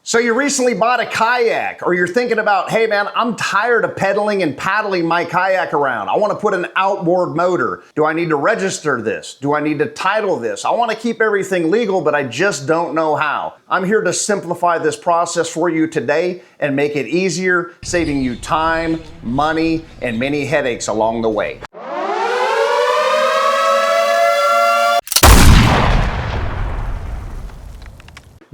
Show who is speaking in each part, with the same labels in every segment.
Speaker 1: So you recently bought a kayak, or you're thinking about, hey man, I'm tired of pedaling and paddling my kayak around. I want to put an outboard motor. Do I need to register this? Do I need to title this? I want to keep everything legal, but I just don't know how. I'm here to simplify this process for you today and make it easier, saving you time, money, and many headaches along the way.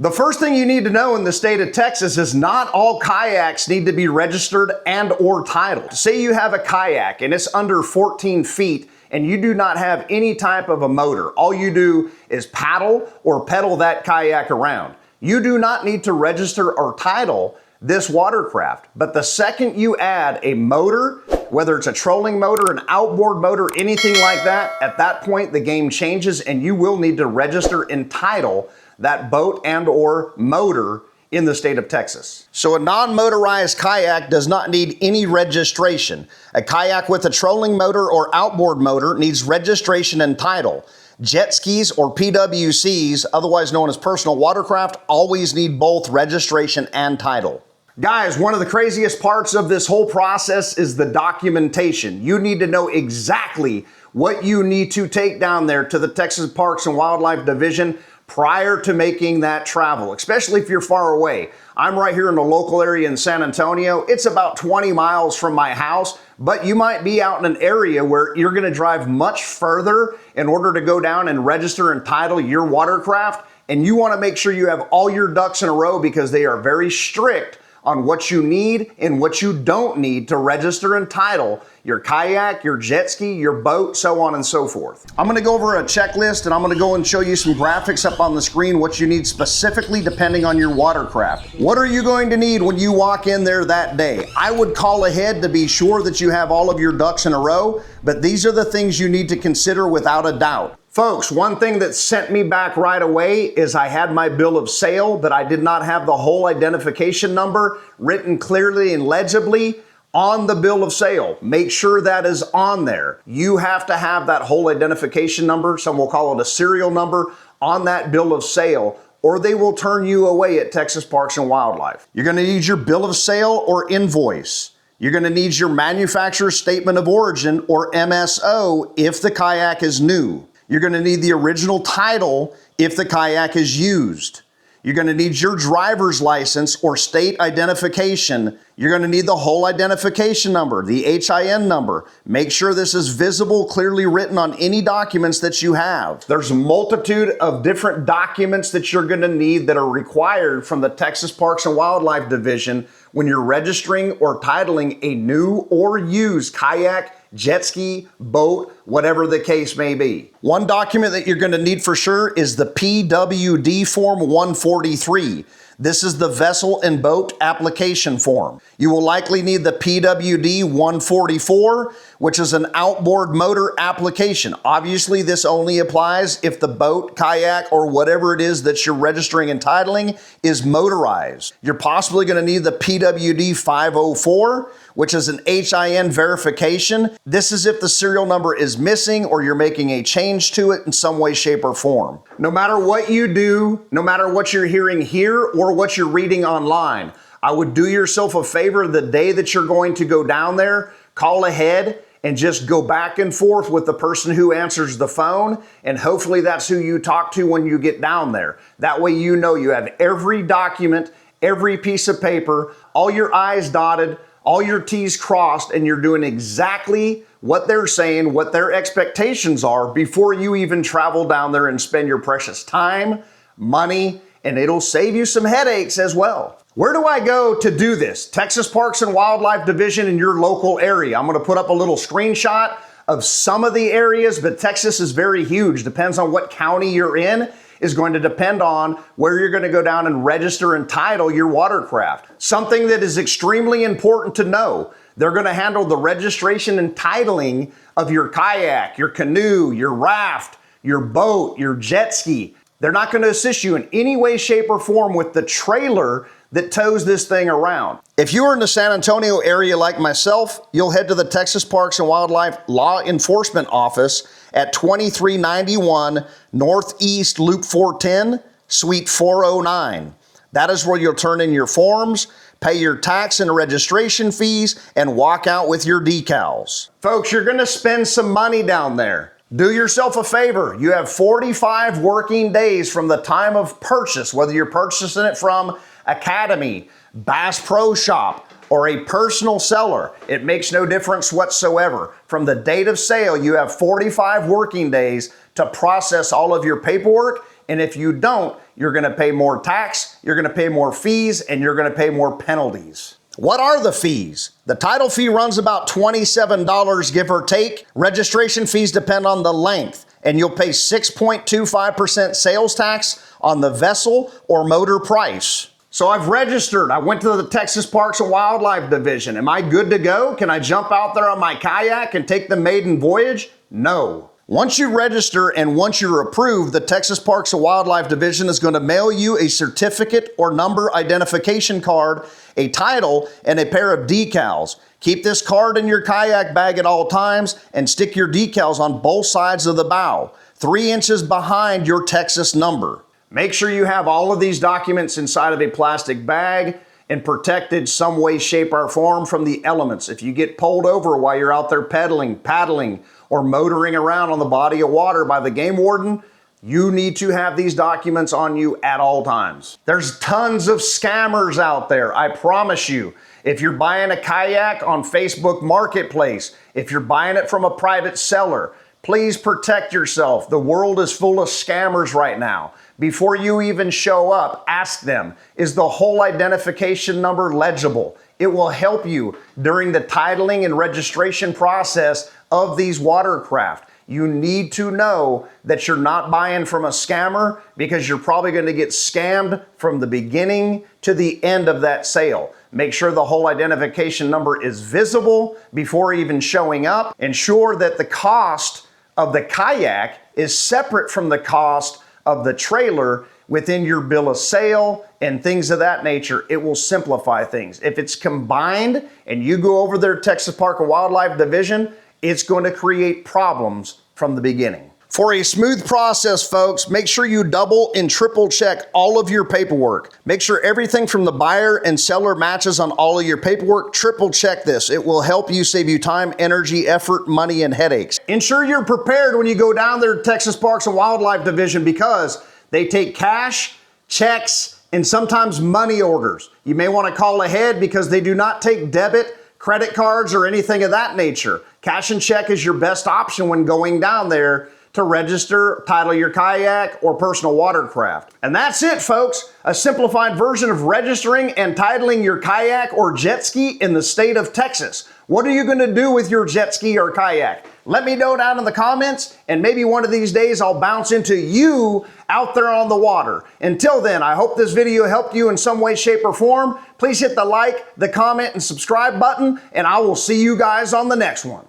Speaker 1: The first thing you need to know in the state of Texas is not all kayaks need to be registered and or titled. Say you have a kayak and it's under 14 feet and you do not have any type of a motor. All you do is paddle or pedal that kayak around. You do not need to register or title this watercraft. But the second you add a motor, whether it's a trolling motor, an outboard motor, anything like that, at that point the game changes and you will need to register and title that boat and or motor in the state of Texas. So a non-motorized kayak does not need any registration. A kayak with a trolling motor or outboard motor needs registration and title. Jet skis or PWCs, otherwise known as personal watercraft, always need both registration and title. Guys, one of the craziest parts of this whole process is the documentation. You need to know exactly what you need to take down there to the Texas Parks and Wildlife Division prior to making that travel, especially if you're far away. I'm right here in the local area in San Antonio. It's about 20 miles from my house, but you might be out in an area where you're gonna drive much further in order to go down and register and title your watercraft. And you wanna make sure you have all your ducks in a row because they are very strict on what you need and what you don't need to register and title your kayak, your jet ski, your boat, so on and so forth. I'm gonna go over a checklist and I'm gonna go and show you some graphics up on the screen, what you need specifically depending on your watercraft. What are you going to need when you walk in there that day? I would call ahead to be sure that you have all of your ducks in a row, but these are the things you need to consider without a doubt. Folks, one thing that sent me back right away is I had my bill of sale, but I did not have the whole identification number written clearly and legibly on the bill of sale. Make sure that is on there. You have to have that whole identification number, some will call it a serial number, on that bill of sale, or they will turn you away at Texas Parks and Wildlife. You're gonna need your bill of sale or invoice. You're gonna need your manufacturer's statement of origin or MSO if the kayak is new. You're gonna need the original title if the kayak is used. You're gonna need your driver's license or state identification. You're gonna need the whole identification number, the HIN number. Make sure this is visible, clearly written on any documents that you have. There's a multitude of different documents that you're gonna need that are required from the Texas Parks and Wildlife Division when you're registering or titling a new or used kayak, jet ski, boat, whatever the case may be. One document that you're going to need for sure is the PWD Form 143. This is the vessel and boat application form. You will likely need the PWD 144, which is an outboard motor application. Obviously, this only applies if the boat, kayak, or whatever it is that you're registering and titling is motorized. You're possibly going to need the PWD 504, which is an HIN verification. This is if the serial number is missing or you're making a change to it in some way, shape, or form. No matter what you do, no matter what you're hearing here or what you're reading online, I would do yourself a favor the day that you're going to go down there, call ahead and just go back and forth with the person who answers the phone, and hopefully that's who you talk to when you get down there. That way you know you have every document, every piece of paper, all your I's dotted, all your T's crossed, and you're doing exactly what they're saying, what their expectations are before you even travel down there and spend your precious time, money, and it'll save you some headaches as well. Where do I go to do this? Texas Parks and Wildlife Division in your local area. I'm gonna put up a little screenshot of some of the areas, but Texas is very huge. Depends on what county you're in, is going to depend on where you're going to go down and register and title your watercraft. Something that is extremely important to know, they're going to handle the registration and titling of your kayak, your canoe, your raft, your boat, your jet ski. They're not going to assist you in any way, shape, or form with the trailer that tows this thing around. If you are in the San Antonio area like myself, you'll head to the Texas Parks and Wildlife Law Enforcement Office at 2391 Northeast Loop 410, Suite 409. That is where you'll turn in your forms, pay your tax and registration fees, and walk out with your decals. Folks, you're gonna spend some money down there. Do yourself a favor. You have 45 working days from the time of purchase, whether you're purchasing it from Academy, Bass Pro Shop, or a personal seller. It makes no difference whatsoever. From the date of sale, you have 45 working days to process all of your paperwork. And if you don't, you're gonna pay more tax, you're gonna pay more fees, and you're gonna pay more penalties. What are the fees? The title fee runs about $27, give or take. Registration fees depend on the length, and you'll pay 6.25% sales tax on the vessel or motor price. So I've registered. I went to the Texas Parks and Wildlife Division. Am I good to go? Can I jump out there on my kayak and take the maiden voyage? No. Once you register and once you're approved, the Texas Parks and Wildlife Division is going to mail you a certificate or number identification card, a title, and a pair of decals. Keep this card in your kayak bag at all times and stick your decals on both sides of the bow, 3 inches behind your Texas number. Make sure you have all of these documents inside of a plastic bag and protected some way, shape, or form from the elements. If you get pulled over while you're out there pedaling, paddling, or motoring around on the body of water by the game warden, you need to have these documents on you at all times. There's tons of scammers out there, I promise you. If you're buying a kayak on Facebook Marketplace, if you're buying it from a private seller, please protect yourself. The world is full of scammers right now. Before you even show up, ask them, is the whole identification number legible? It will help you during the titling and registration process of these watercraft. You need to know that you're not buying from a scammer because you're probably going to get scammed from the beginning to the end of that sale. Make sure the whole identification number is visible before even showing up. Ensure that the cost of the kayak is separate from the cost of the trailer within your bill of sale and things of that nature. It will simplify things. If it's combined and you go over there to Texas Park and Wildlife Division, it's going to create problems from the beginning. For a smooth process, folks, make sure you double and triple check all of your paperwork. Make sure everything from the buyer and seller matches on all of your paperwork. Triple check this. It will help you save you time, energy, effort, money, and headaches. Ensure you're prepared when you go down there to Texas Parks and Wildlife Division because they take cash, checks, and sometimes money orders. You may want to call ahead because they do not take debit, credit cards, or anything of that nature. Cash and check is your best option when going down there to register, title your kayak, or personal watercraft. And that's it, folks. A simplified version of registering and titling your kayak or jet ski in the state of Texas. What are you going to do with your jet ski or kayak? Let me know down in the comments, and maybe one of these days I'll bounce into you out there on the water. Until then, I hope this video helped you in some way, shape, or form. Please hit the like, the comment, and subscribe button, and I will see you guys on the next one.